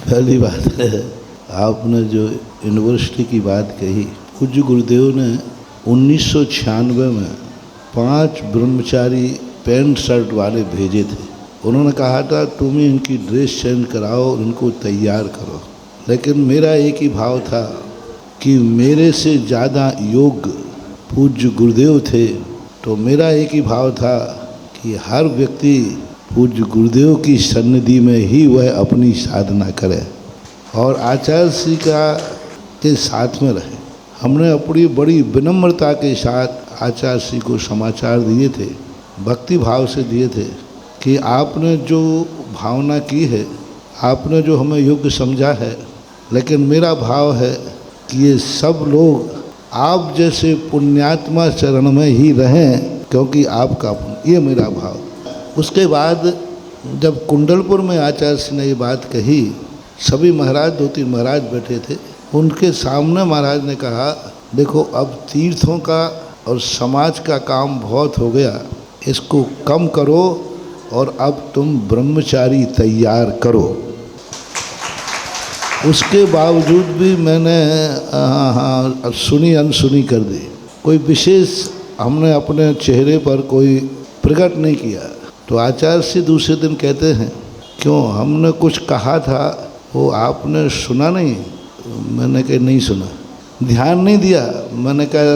पहली बात है, आपने जो यूनिवर्सिटी की बात कही, पूज्य गुरुदेव ने 1996 में 5 ब्रह्मचारी पैंट शर्ट वाले भेजे थे। उन्होंने कहा था तुम ही इनकी ड्रेस चेंज कराओ और इनको तैयार करो। लेकिन मेरा एक ही भाव था कि मेरे से ज़्यादा योग्य पूज्य गुरुदेव थे, तो मेरा एक ही भाव था कि हर व्यक्ति पूज्य गुरुदेव की सन्निधि में ही वह अपनी साधना करे और आचार्य श्री के साथ में रहे। हमने अपनी बड़ी विनम्रता के साथ आचार्य श्री को समाचार दिए थे, भक्ति भाव से दिए थे कि आपने जो भावना की है, आपने जो हमें योग्य समझा है, लेकिन मेरा भाव है कि ये सब लोग आप जैसे पुण्यात्मा चरण में ही रहें, क्योंकि आपका पुण्य, ये मेरा भाव। उसके बाद जब कुंडलपुर में आचार्य श्री ने ये बात कही, सभी महाराज 2-3 महाराज बैठे थे, उनके सामने महाराज ने कहा देखो अब तीर्थों का और समाज का काम बहुत हो गया, इसको कम करो और अब तुम ब्रह्मचारी तैयार करो। उसके बावजूद भी मैंने सुनी अनसुनी कर दी, कोई विशेष हमने अपने चेहरे पर कोई प्रकट नहीं किया। तो आचार्य श्री दूसरे दिन कहते हैं क्यों, हमने कुछ कहा था वो आपने सुना नहीं? मैंने कहा नहीं सुना, ध्यान नहीं दिया। मैंने कहा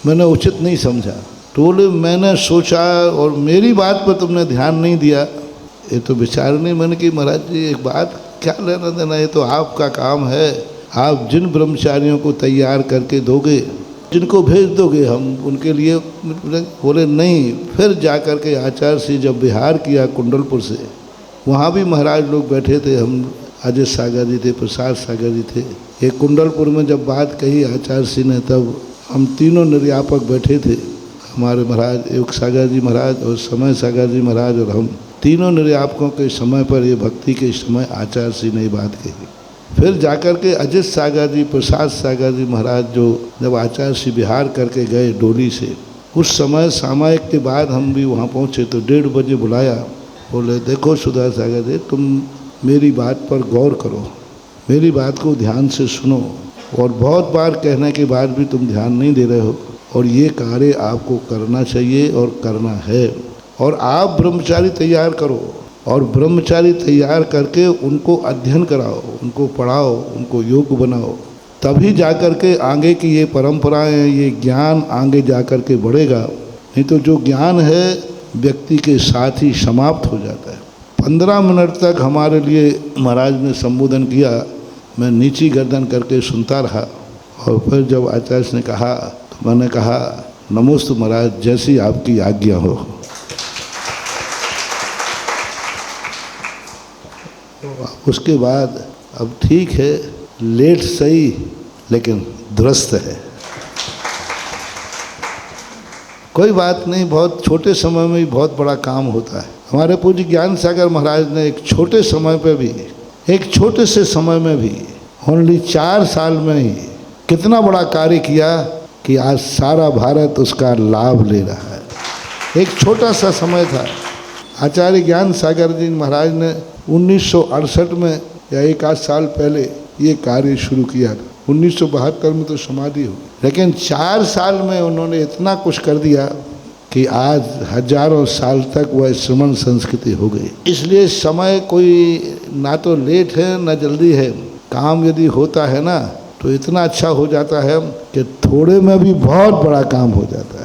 मैंने उचित नहीं समझा। तो बोले मैंने सोचा और मेरी बात पर तुमने ध्यान नहीं दिया, ये तो विचार नहीं। मैंने कहा महाराज जी एक बात, क्या लेना देना, ये तो आपका काम है। आप जिन ब्रह्मचारियों को तैयार करके दोगे, जिनको भेज दोगे हम उनके लिए। बोले नहीं। फिर जा कर के आचार्य श्री जब बिहार किया कुंडलपुर से, वहाँ भी महाराज लोग बैठे थे, हम अजय सागर जी थे, प्रसाद सागर जी थे। ये कुंडलपुर में जब बात कही आचार्य श्री ने, तब हम तीनों निर्यापक बैठे थे, हमारे महाराज योग सागर जी महाराज और समय सागर जी महाराज और हम तीनों निर्यापकों के समय पर, ये भक्ति के समय आचार्य श्री ने ये बात कही। फिर जाकर के अजित सागर जी, प्रसाद सागर जी महाराज जो जब आचार्य श्री बिहार करके गए डोली से, उस समय सामायिक के बाद हम भी वहाँ पहुँचे तो 1:30 बजे बुलाया। बोले देखो सुधा सागर जी, तुम मेरी बात पर गौर करो, मेरी बात को ध्यान से सुनो, और बहुत बार कहने के बाद भी तुम ध्यान नहीं दे रहे हो, और ये कार्य आपको करना चाहिए और करना है। और आप ब्रह्मचारी तैयार करो और ब्रह्मचारी तैयार करके उनको अध्ययन कराओ, उनको पढ़ाओ, उनको योग्य बनाओ, तभी जाकर के आगे की ये परंपराएं, ये ज्ञान आगे जाकर के बढ़ेगा। नहीं तो जो ज्ञान है व्यक्ति के साथ ही समाप्त हो जाता है। 15 मिनट तक हमारे लिए महाराज ने संबोधन किया, मैं नीची गर्दन करके सुनता रहा। और फिर जब आचार्य ने कहा तो मैंने कहा नमोस्तु महाराज, जैसी आपकी आज्ञा हो। उसके बाद अब ठीक है, लेट सही लेकिन दुरुस्त है, कोई बात नहीं। बहुत छोटे समय में ही बहुत बड़ा काम होता है। हमारे पूज्य ज्ञान सागर महाराज ने एक छोटे समय पे भी, एक छोटे से समय में भी, ओनली 4 साल में ही कितना बड़ा कार्य किया कि आज सारा भारत उसका लाभ ले रहा है। एक छोटा सा समय था। आचार्य ज्ञान सागर जी महाराज ने 1968 में या 1 साल पहले ये कार्य शुरू किया था। 1972 में तो समाधि हो, लेकिन 4 साल में उन्होंने इतना कुछ कर दिया कि आज हजारों साल तक वह श्रमण संस्कृति हो गई। इसलिए समय कोई ना तो लेट है ना जल्दी है। काम यदि होता है ना तो इतना अच्छा हो जाता है कि थोड़े में भी बहुत बड़ा काम हो जाता है।